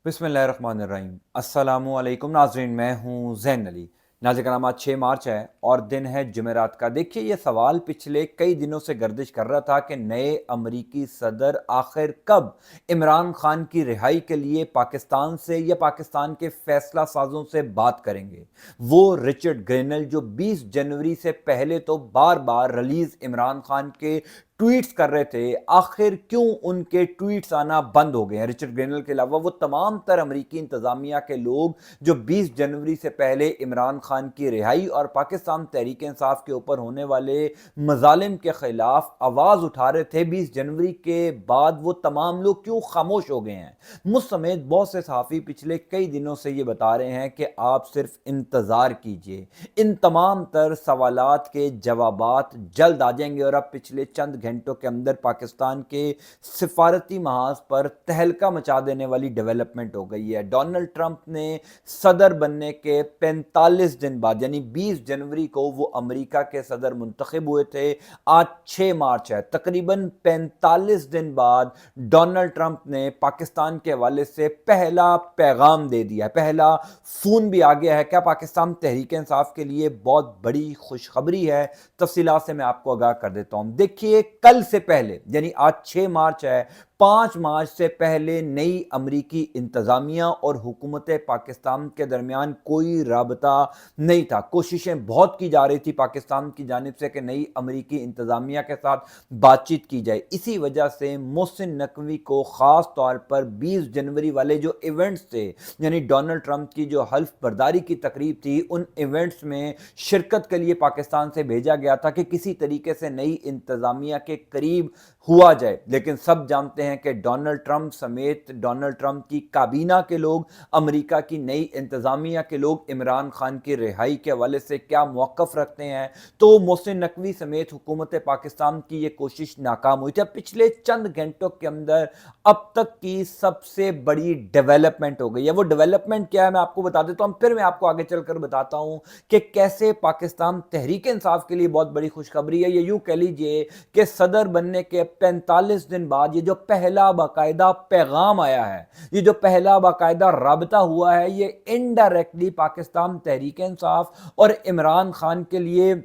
बिस्मिल्लाहिर्रहमानिर्रहीम। अस्सलामु अलैकुम नाज़रीन, मैं हूँ ज़ैन अली। नाज़रीन कराम, आज 6 मार्च है और दिन है जुमेरात का। देखिए, ये सवाल पिछले कई दिनों से गर्दिश कर रहा था कि नए अमरीकी सदर आखिर कब इमरान खान की रिहाई के लिए पाकिस्तान से या पाकिस्तान के फैसला साजों से बात करेंगे। वो रिचर्ड ग्रेनल जो 20 जनवरी से पहले तो बार बार रिलीज इमरान खान के ट्वीट्स कर रहे थे, आखिर क्यों उनके ट्वीट्स आना बंद हो गए हैं। रिचर्ड ग्रेनल के अलावा वो तमाम तर अमरीकी इंतजामिया के लोग जो 20 जनवरी से पहले इमरान खान की रिहाई और पाकिस्तान तहरीक इंसाफ के ऊपर होने वाले मजालिम के खिलाफ आवाज उठा रहे थे, 20 जनवरी के बाद वो तमाम लोग क्यों खामोश हो गए हैं। मुझ समेत बहुत से सहाफ़ी पिछले कई दिनों से ये बता रहे हैं कि आप सिर्फ इंतज़ार कीजिए, इन तमाम तर सवालात के जवाबात जल्द आ जाएंगे। और अब पिछले चंद घंटों के अंदर पाकिस्तान के सिफारती महाज पर तहलका मचा देने वाली डेवलपमेंट हो गई है। डोनाल्ड ट्रंप ने सदर बनने के 45 दिन बाद यानी 20 जनवरी को वो अमेरिका के सदर मुंतखब हुए थे। आज 6 मार्च है, तकरीबन 45 दिन बाद डोनाल्ड ट्रंप ने पाकिस्तान के हवाले से पहला पैगाम दे दिया है, पहला फोन भी आ गया है। क्या पाकिस्तान तहरीक इंसाफ के लिए बहुत बड़ी खुशखबरी है? तफसीलात से मैं आपको आगाह कर देता हूं। देखिए, कल से पहले यानी आज 6 मार्च है, 5 मार्च से पहले नई अमरीकी इंतजामिया और हुकूमत पाकिस्तान के दरमियान कोई राबता नहीं था। कोशिशें बहुत की जा रही थी पाकिस्तान की जानिब से कि नई अमरीकी इंतजामिया के साथ बातचीत की जाए। इसी वजह से मोहसिन नकवी को खास तौर पर 20 जनवरी वाले जो इवेंट्स थे, यानी डोनाल्ड ट्रंप की जो हल्फ बर्दारी की तकरीब थी, उन इवेंट्स में शिरकत के लिए पाकिस्तान से भेजा गया था कि किसी तरीके से नई इंतजामिया के करीब हुआ जाए। लेकिन सब जानते हैं कि डोनाल्ड ट्रंप समेत डोनाल्ड ट्रंप की काबीना के लोग, अमेरिका की नई इंतजामिया के लोग इमरान खान की रिहाई के हवाले से क्या मौक़िफ़ रखते हैं। तो मोहसिन नकवी समेत हुकूमत पाकिस्तान की ये कोशिश नाकाम हुई थी। पिछले चंद घंटों के अंदर अब तक की सबसे बड़ी डेवलपमेंट हो गई है। वो डेवलपमेंट क्या है मैं आपको बता देता हूं, फिर मैं आपको आगे चलकर बताता हूं कि कैसे पाकिस्तान तहरीक इंसाफ के लिए बहुत बड़ी खुशखबरी है। ये यूं कह लीजिए कि सदर बनने के 45 दिन बाद ये जो पहला बाकायदा पैगाम आया है, ये जो पहला बाकायदा राबता हुआ है, ये इनडायरेक्टली पाकिस्तान तहरीक इंसाफ और इमरान खान के लिए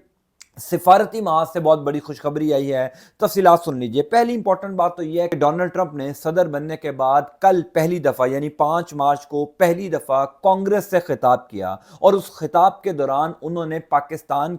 सिफारती महाज से बहुत बड़ी खुशखबरी आई है। तफसीलात सुन लीजिए। पहली इंपॉर्टेंट बात तो यह है कि डोनाल्ड ट्रंप ने सदर बनने के बाद कल पहली दफा यानी 5 मार्च को पहली दफा कांग्रेस से खिताब किया और उस खिताब के दौरान उन्होंने पाकिस्तान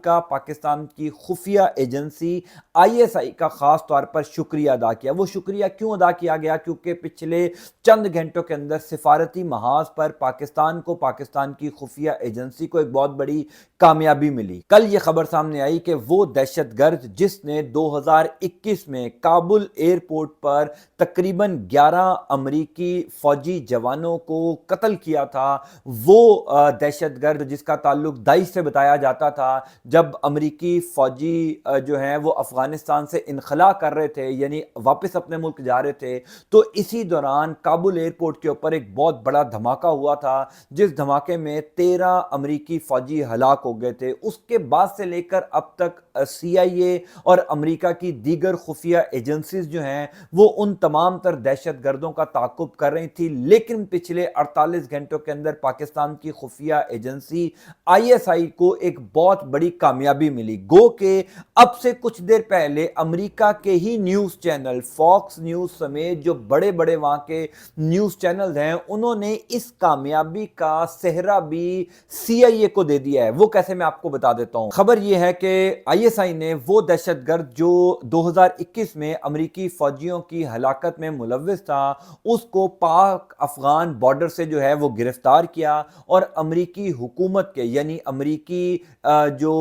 की खुफिया एजेंसी आईएसआई का खास तौर पर शुक्रिया अदा किया। वो शुक्रिया क्यों अदा किया गया? क्योंकि पिछले चंद घंटों के अंदर सिफारती महाज पर पाकिस्तान की खुफिया एजेंसी को एक बहुत बड़ी कामयाबी मिली। कल ये खबर सामने आई कि वो दहशतगर्द जिसने 2021 में काबुल एयरपोर्ट पर तकरीबन 11 अमरीकी फौजी जवानों को कत्ल किया था, वो दहशतगर्द जिसका ताल्लुक दाइश से बताया जाता था, जब अमरीकी फौजी जो हैं वो अफगानिस्तान से इनखला कर रहे थे यानी वापस अपने मुल्क जा रहे थे, तो इसी दौरान काबुल एयरपोर्ट के ऊपर एक बहुत बड़ा धमाका हुआ था, जिस धमाके में 13 अमरीकी फौजी हलाक हो गए थे। उसके बाद से लेकर अब तक सीआईए और अमेरिका की दीगर खुफिया एजेंसीज जो हैं वो उन तमाम तर दहशतगर्दों का ताकुब कर रही थी। लेकिन पिछले 48 घंटों के अंदर पाकिस्तान की खुफिया एजेंसी आईएसआई को एक बहुत बड़ी कामयाबी मिली। गो के अब से कुछ देर पहले अमेरिका के ही न्यूज चैनल फॉक्स न्यूज समेत जो बड़े बड़े वहां के न्यूज चैनल्स हैं, उन्होंने इस कामयाबी का सेहरा भी सीआईए को दे दिया है। वो कैसे, मैं आपको बता देता हूं। खबर यह है कि आईएसआई ने वो दहशतगर्द जो 2021 में अमेरिकी फौजियों की हलाकत में मुलव्विस था, उसको पाक अफगान बॉर्डर से जो है वो गिरफ्तार किया और अमेरिकी हुकूमत के यानी अमेरिकी जो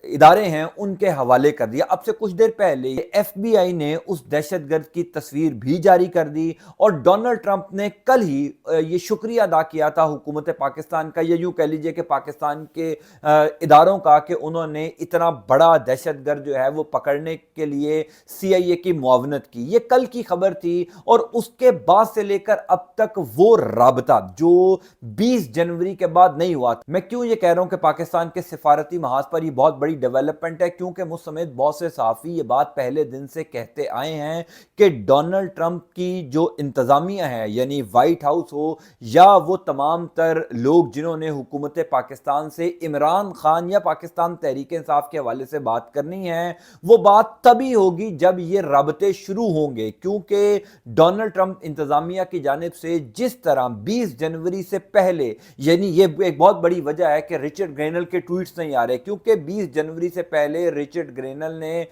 इदारे हैं उनके हवाले कर दिया। अब से कुछ देर पहले एफबीआई ने उस दहशतगर्द की तस्वीर भी जारी कर दी और डोनाल्ड ट्रंप ने कल ही ये शुक्रिया अदा किया था हुकूमत पाकिस्तान का, ये यूं कह लीजिए कि पाकिस्तान के इदारों का, कि उन्होंने اتنا بڑا دہشت گرد جو ہے وہ پکڑنے کے لیے سی آئی اے کی معاونت کی. یہ کل کی خبر تھی اور اس کے بعد سے لے کر اب تک وہ رابطہ جو 20 جنوری کے بعد نہیں ہوا. میں کیوں یہ کہہ رہا ہوں کہ پاکستان کے سفارتی محاذ پر یہ بہت بڑی ڈیولپمنٹ ہے؟ کیونکہ مجھ سمیت بہت سے صحافی یہ بات پہلے دن سے کہتے آئے ہیں کہ ڈونلڈ ٹرمپ کی جو انتظامیہ ہے، یعنی وائٹ ہاؤس ہو یا وہ تمام تر لوگ جنہوں نے حکومت پاکستان سے عمران خان یا پاکستان تحریک انصاف کے حوالے سے بات کرنی ہے، وہ بات تبھی ہوگی جب یہ رابطے شروع ہوں گے. کیونکہ ڈونلڈ ٹرمپ انتظامیہ کی جانب سے جس طرح 20 جنوری سے پہلے، یعنی یہ ایک بہت بڑی وجہ ہے کہ رچرڈ گرینل کے ٹویٹس نہیں آ رہے، کیونکہ 20 جنوری سے پہلے رچرڈ گرینل نے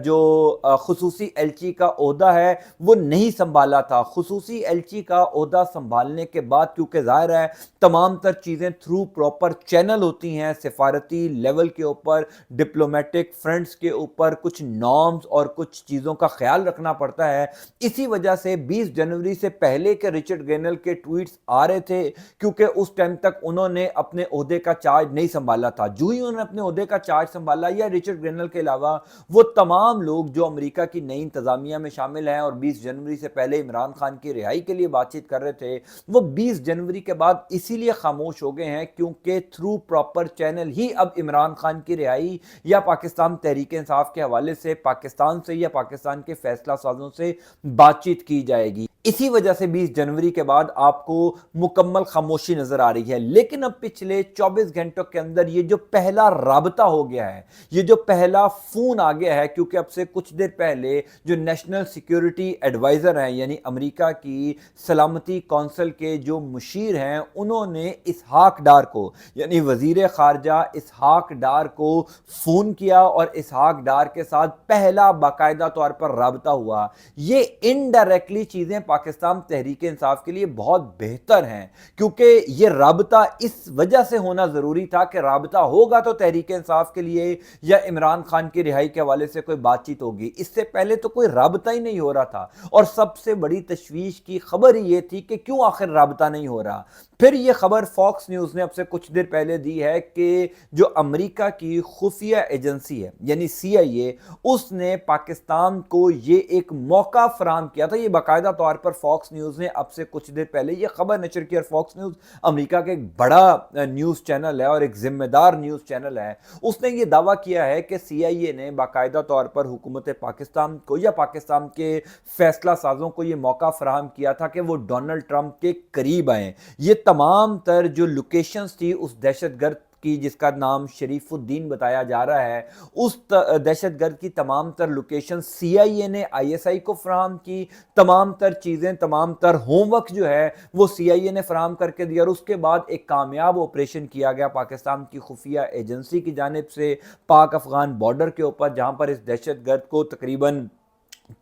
جو خصوصی ایلچی کا عہدہ ہے وہ نہیں سنبھالا تھا. خصوصی ایلچی کا عہدہ سنبھالنے کے بعد کیونکہ ظاہر ہے تمام تر چیزیں تھرو پراپر چینل ہوتی ہیں، سفارتی لیول کے اوپر، ڈپلومیٹک فرنٹس کے اوپر کچھ نارمز اور کچھ چیزوں کا خیال رکھنا پڑتا ہے. اسی وجہ سے 20 جنوری سے پہلے کے رچرڈ گرینل کے ٹویٹس آ رہے تھے، کیونکہ اس ٹائم تک انہوں نے اپنے عہدے کا چارج نہیں سنبھالا تھا. جو ہی انہوں نے اپنے عہدے کا چارج سنبھالا، یا رچرڈ گرینل کے علاوہ وہ تمام لوگ جو امریکہ کی نئی انتظامیہ میں شامل ہیں اور 20 جنوری سے پہلے عمران خان کی رہائی کے لیے بات چیت کر رہے تھے، وہ 20 جنوری کے بعد اسی لیے خاموش ہو گئے ہیں کیونکہ تھرو پراپر چینل ہی اب عمران خان کی رہائی یا پاکستان تحریک انصاف کے حوالے سے پاکستان سے یا پاکستان کے فیصلہ سازوں سے بات چیت کی جائے گی. اسی وجہ سے 20 جنوری کے بعد آپ کو مکمل خاموشی نظر آ رہی ہے. لیکن اب پچھلے 24 گھنٹوں کے اندر یہ جو پہلا رابطہ ہو گیا ہے، یہ جو پہلا فون آ گیا ہے، کیونکہ اب سے کچھ دیر پہلے جو نیشنل سیکیورٹی ایڈوائزر ہیں، یعنی امریکہ کی سلامتی کونسل کے جو مشیر ہیں، انہوں نے اسحاق ڈار کو، یعنی وزیر خارجہ اسحاق ڈار کو فون کیا اور اسحاق ڈار کے ساتھ پہلا باقاعدہ طور پر رابطہ ہوا. یہ انڈائریکٹلی چیزیں پاکستان تحریک انصاف کے لیے بہت بہتر ہیں، کیونکہ یہ رابطہ اس وجہ سے ہونا ضروری تھا کہ رابطہ ہوگا تو تحریک انصاف کے لیے یا عمران خان کی رہائی کے حوالے سے کوئی بات چیت ہوگی. اس سے پہلے تو کوئی رابطہ ہی نہیں ہو رہا تھا، اور سب سے بڑی تشویش کی خبر یہ تھی کہ کیوں آخر رابطہ نہیں ہو رہا. پھر یہ خبر فاکس نیوز نے اب سے کچھ دیر پہلے دی ہے کہ جو امریکہ کی خفیہ ایجنسی ہے یعنی سی آئی اے، اس نے پاکستان کو یہ ایک موقع فراہم کیا تھا. یہ باقاعدہ طور پر فاکس نیوز نے اب سے کچھ دیر پہلے یہ خبر نشر کی، اور فاکس نیوز امریکہ کا ایک بڑا نیوز چینل ہے اور ایک ذمہ دار نیوز چینل ہے. اس نے یہ دعویٰ کیا ہے کہ سی آئی اے نے باقاعدہ طور پر حکومت پاکستان کو یا پاکستان کے فیصلہ سازوں کو یہ موقع فراہم کیا تھا کہ وہ ڈونلڈ ٹرمپ کے قریب آئیں. یہ تمام تر جو لوکیشنز تھی اس دہشت گرد کی، جس کا نام شریف الدین بتایا جا رہا ہے، اس دہشت گرد کی تمام تر لوکیشن سی آئی اے نے آئی ایس آئی کو فراہم کی. تمام تر چیزیں، تمام تر ہوم ورک جو ہے وہ سی آئی اے نے فراہم کر کے دیا، اور اس کے بعد ایک کامیاب آپریشن کیا گیا پاکستان کی خفیہ ایجنسی کی جانب سے پاک افغان بارڈر کے اوپر، جہاں پر اس دہشت گرد کو تقریباً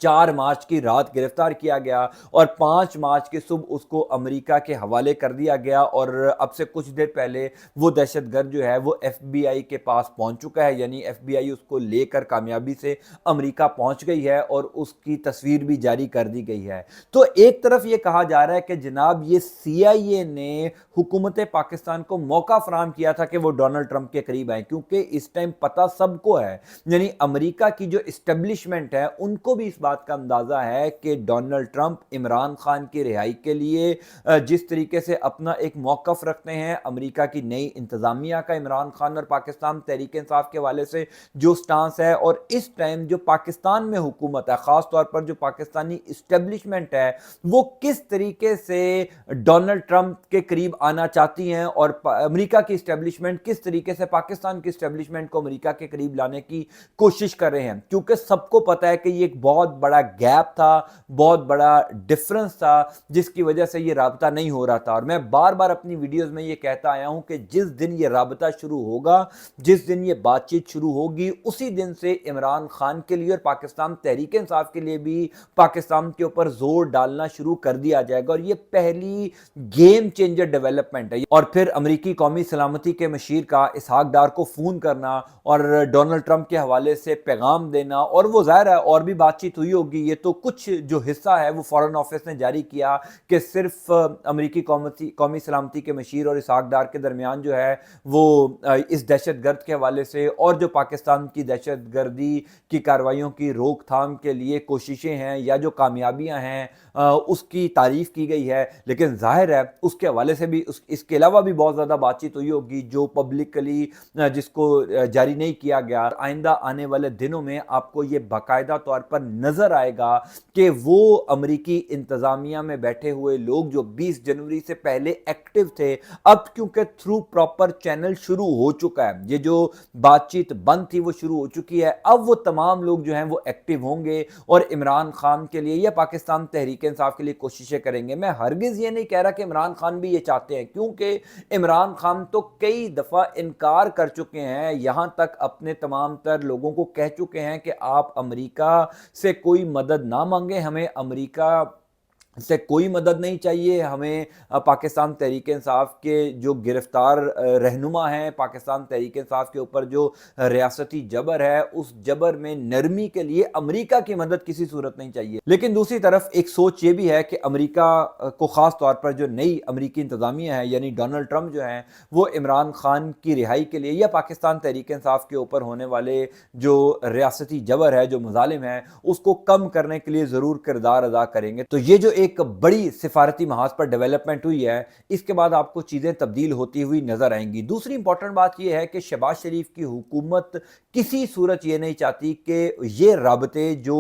4 مارچ کی رات گرفتار کیا گیا اور 5 مارچ کی صبح اس کو امریکہ کے حوالے کر دیا گیا. اور اب سے کچھ دیر پہلے وہ دہشت گرد جو ہے وہ ایف بی آئی کے پاس پہنچ چکا ہے، یعنی ایف بی آئی اس کو لے کر کامیابی سے امریکہ پہنچ گئی ہے اور اس کی تصویر بھی جاری کر دی گئی ہے. تو ایک طرف یہ کہا جا رہا ہے کہ جناب یہ سی آئی اے نے حکومت پاکستان کو موقع فراہم کیا تھا کہ وہ ڈونلڈ ٹرمپ کے قریب آئیں، کیونکہ اس ٹائم پتہ سب کو ہے، یعنی امریکہ کی جو اسٹیبلشمنٹ ہے ان کو بھی اس بات کا اندازہ ہے کہ ڈونلڈ ٹرمپ عمران خان کی رہائی کے لیے جس طریقے سے اپنا ایک موقف رکھتے ہیں، امریکہ کی نئی انتظامیہ کا عمران خان اور پاکستان تحریک انصاف کے حوالے سے جو سٹانس ہے، اور اس ٹائم جو پاکستان میں حکومت ہے، خاص طور پر جو پاکستانی اسٹیبلشمنٹ ہے، وہ کس طریقے سے ڈونلڈ ٹرمپ کے قریب آنا چاہتی ہیں، اور امریکہ کی اسٹیبلشمنٹ کس طریقے سے پاکستان کی اسٹیبلشمنٹ کو امریکہ کے قریب لانے کی کوشش کر رہے ہیں. کیونکہ سب کو پتہ ہے کہ یہ ایک بہت بڑا گیپ تھا، بہت بڑا ڈفرنس تھا، جس کی وجہ سے یہ رابطہ نہیں ہو رہا تھا. اور میں بار بار اپنی ویڈیوز میں یہ کہتا آیا ہوں کہ جس دن یہ رابطہ شروع ہوگا، جس دن یہ بات چیت شروع ہوگی، اسی دن سے عمران خان کے لیے اور پاکستان تحریک انصاف کے لیے بھی پاکستان کے اوپر زور ڈالنا شروع کر دیا جائے گا. اور یہ پہلی گیم چینجر ڈیولپمنٹ ہے. اور پھر امریکی قومی سلامتی کے مشیر کا اسحاق ڈار کو فون کرنا اور ڈونلڈ ٹرمپ کے حوالے سے پیغام دینا، اور وہ ظاہر ہے اور بھی بات چیت बातचीत हुई होगी, ये तो कुछ जो हिस्सा है वो फॉरेन ऑफिस ने जारी किया कि सिर्फ अमरीकी कौमी सलामती के मशीर और इसहाक डार के दरमियान जो है वो इस दहशतगर्द के हवाले से और जो पाकिस्तान की दहशतगर्दी की कार्रवाइयों की रोकथाम के लिए कोशिशें हैं या जो कामयाबियां हैं उसकी तारीफ की गई है। लेकिन जाहिर है उसके हवाले से भी इसके अलावा भी बहुत ज़्यादा बातचीत हुई होगी जो पब्लिकली जिसको जारी नहीं किया गया। आइंदा आने वाले दिनों में आपको ये बाकायदा तौर पर नज़र आएगा कि वो अमरीकी इंतज़ामिया में बैठे हुए लोग जो 20 जनवरी से पहले एक्टिव थे, अब क्योंकि थ्रू प्रॉपर चैनल शुरू हो चुका है, ये जो बातचीत बंद थी वो शुरू हो चुकी है, अब वो तमाम लोग जो हैं वो एक्टिव होंगे और इमरान खान के लिए या पाकिस्तान तहरीक इंसाफ के लिए कोशिशें करेंगे। मैं हरगिज़ ये नहीं कह रहा कि इमरान खान भी ये चाहते हैं, क्योंकि इमरान खान तो कई दफ़ा इनकार कर चुके हैं, यहाँ तक अपने तमाम तर लोगों को कह चुके हैं कि आप अमेरिका से कोई मदद ना मांगे, हमें अमेरिका से कोई मदद नहीं चाहिए, हमें पाकिस्तान तहरीक इंसाफ के जो गिरफ्तार रहनुमा हैं, पाकिस्तान तहरीक इंसाफ के ऊपर जो रियासती जबर है उस जबर में नरमी के लिए अमेरिका की मदद किसी सूरत नहीं चाहिए। लेकिन दूसरी तरफ एक सोच ये भी है कि अमेरिका को ख़ास तौर पर जो नई अमेरिकी इंतज़ामिया है यानी डोनाल्ड ट्रंप जो हैं वो इमरान खान की रिहाई के लिए या पाकिस्तान तहरीक इंसाफ के ऊपर होने वाले जो रियासती जबर है, जो मुजालिम है, उसको कम करने के लिए ज़रूर किरदार अदा करेंगे। तो ये जो एक बड़ी सिफारती महाज पर डेवलपमेंट हुई है, इसके बाद आपको चीज़ें तब्दील होती हुई नजर आएंगी। दूसरी इंपॉर्टेंट बात यह है कि शहबाज शरीफ की हुकूमत किसी सूरत ये नहीं चाहती कि ये राबते जो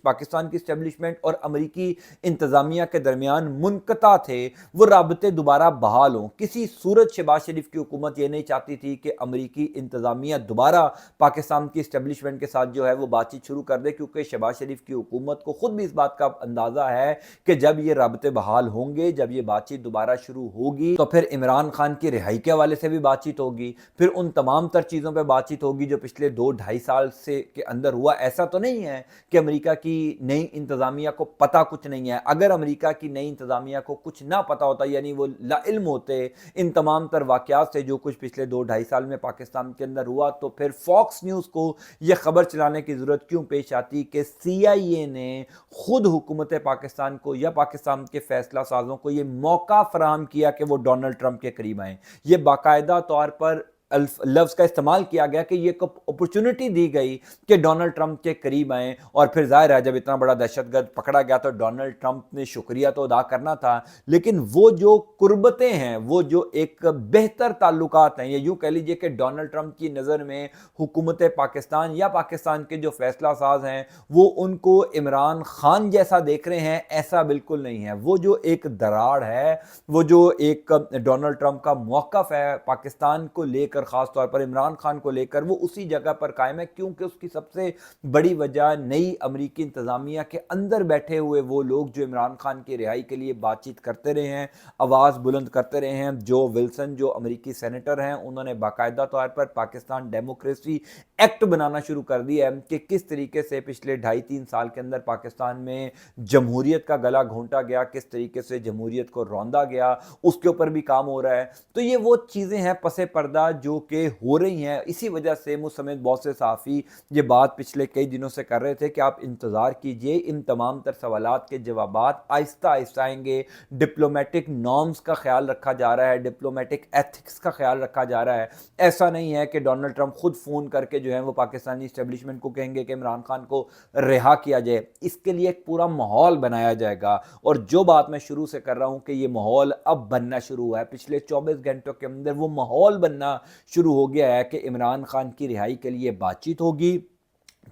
पाकिस्तान की इस्टेब्लिशमेंट और अमरीकी इंतज़ामिया के दरमियान मुनक़ता थे वो राबते दोबारा बहाल हों। किसी सूरत शहबाज शरीफ की हुकूमत ये नहीं चाहती थी कि अमरीकी इंतज़ामिया दोबारा पाकिस्तान की इस्टेब्लिशमेंट के साथ जो है वो बातचीत शुरू कर दे, क्योंकि शहबाज शरीफ की हुकूमत को खुद भी इस बात का अंदाज़ा है कि जब ये राबते बहाल होंगे, जब ये बातचीत दोबारा शुरू होगी तो फिर इमरान खान की रिहाई के हवाले से भी बातचीत होगी, फिर उन तमाम तर चीज़ों पर बातचीत होगी जो पिछले 2-2.5 साल से के अंदर हुआ। ऐसा तो नहीं है कि अमेरिका की नई इंतज़ामिया को पता कुछ नहीं है। अगर अमेरिका की नई इंतज़ामिया को कुछ ना पता होता, यानी वो लाइल्म होते इन तमाम तर वाक़यात से जो कुछ पिछले 2-2.5 साल में पाकिस्तान के अंदर हुआ, तो फिर फॉक्स न्यूज़ को यह खबर चलाने की ज़रूरत क्यों पेश आती कि CIA ने खुद हुकूमत पाकिस्तान को या पाकिस्तान के फैसला साजों को यह मौका फराहम किया कि वो डोनाल्ड ट्रंप के करीब आए। ये बाकायदा तौर पर लफ्ज़ का इस्तेमाल किया गया कि ये अपॉर्चुनिटी दी गई कि डोनाल्ड ट्रंप के करीब आए। और फिर जाहिर है जब इतना बड़ा दहशतगर्द पकड़ा गया तो डोनाल्ड ट्रंप ने शुक्रिया तो अदा करना था, लेकिन वो जो कुर्बतें हैं, वो जो एक बेहतर ताल्लुकात हैं, ये यूँ कह लीजिए कि डोनाल्ड ट्रंप की नज़र में हुकूमत पाकिस्तान या पाकिस्तान के जो फैसला साज हैं वो उनको इमरान खान जैसा देख रहे हैं, ऐसा बिल्कुल नहीं है। वो जो एक दरार है, वो जो एक डोनाल्ड ट्रंप का मौक़िफ़ है पाकिस्तान को लेकर, खास तौर पर इमरान खान को लेकर, वो उसी जगह पर कायम है, क्योंकि उसकी सबसे बड़ी वजह नई अमरीकी इंतज़ामिया के अंदर बैठे हुए वो लोग जो इमरान खान की रिहाई के लिए बातचीत करते रहे हैं, आवाज़ बुलंद करते रहे हैं। जो विल्सन जो अमरीकी सेनेटर हैं उन्होंने बाकायदा तौर पर पाकिस्तान डेमोक्रेसी एक्ट बनाना शुरू कर दिया है कि किस तरीके से पिछले 2.5-3 साल के अंदर पाकिस्तान में जमहूरियत का गला घोंटा गया, किस तरीके से जमहूरियत को रौंदा गया, उसके ऊपर भी काम हो रहा है। तो ये वो चीज़ें हैं पसे पर्दा जो कि हो रही हैं। इसी वजह से मुझ समेत बहुत से सहाफ़ी ये बात पिछले कई दिनों से कर रहे थे कि आप इंतज़ार कीजिए, इन तमाम तर सवालात के जवाबात आहिस्ता आहिस्ता आएंगे। डिप्लोमेटिक नॉर्म्स का ख्याल रखा जा रहा है, डिप्लोमेटिक एथिक्स का ख्याल रखा जा रहा है। ऐसा नहीं है कि डोनाल्ड ट्रंप खुद फ़ोन करके जो है वो पाकिस्तानी इस्टेब्लिशमेंट को कहेंगे कि इमरान खान को रिहा किया जाए। इसके लिए एक पूरा माहौल बनाया जाएगा, और जो बात मैं शुरू से कर रहा हूँ कि ये माहौल अब बनना शुरू हुआ है, पिछले 24 घंटों के अंदर वो माहौल बनना शुरू हो गया है कि इमरान खान की रिहाई के लिए बातचीत होगी।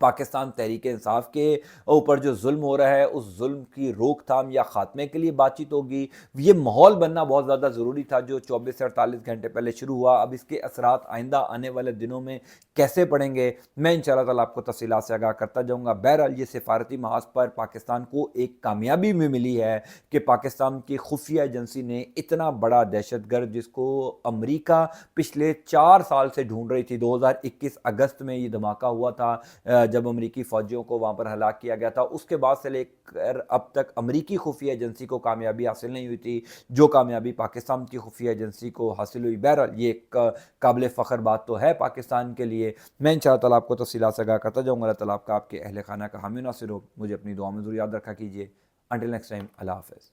पाकिस्तान तहरीक इंसाफ के ऊपर जो जुल्म हो रहा है उस जुल्म की रोकथाम या ख़ात्मे के लिए बातचीत होगी। ये माहौल बनना बहुत ज़्यादा ज़रूरी था जो 24 से 48 घंटे पहले शुरू हुआ। अब इसके असरात आइंदा आने वाले दिनों में कैसे पड़ेंगे, मैं इंशाअल्लाह ताला आपको तफसीलात से आगाह करता जाऊँगा। बहरहाल ये सिफारती महाज पर पाकिस्तान को एक कामयाबी भी मिली है कि पाकिस्तान की खुफिया एजेंसी ने इतना बड़ा दहशतगर्द, जिसको अमरीका पिछले 4 साल से ढूंढ रही थी, 2021 अगस्त में ये धमाका हुआ था جب امریکی فوجیوں کو وہاں پر ہلاک کیا گیا تھا، اس کے بعد سے لے کر اب تک امریکی خفیہ ایجنسی کو کامیابی حاصل نہیں ہوئی تھی جو کامیابی پاکستان کی خفیہ ایجنسی کو حاصل ہوئی۔ بہرحال یہ ایک قابل فخر بات تو ہے پاکستان کے لیے۔ میں انشاءاللہ تعالیٰ آپ کو تفصیلات سے آگاہ کرتا جاؤں گا۔ اللہ تعالیٰ آپ کا، آپ کے اہل خانہ کا حامی و ناصر ہو۔ مجھے اپنی دعا میں ضرور یاد رکھا کیجیے۔ انٹل نیکسٹ ٹائم، اللہ حافظ۔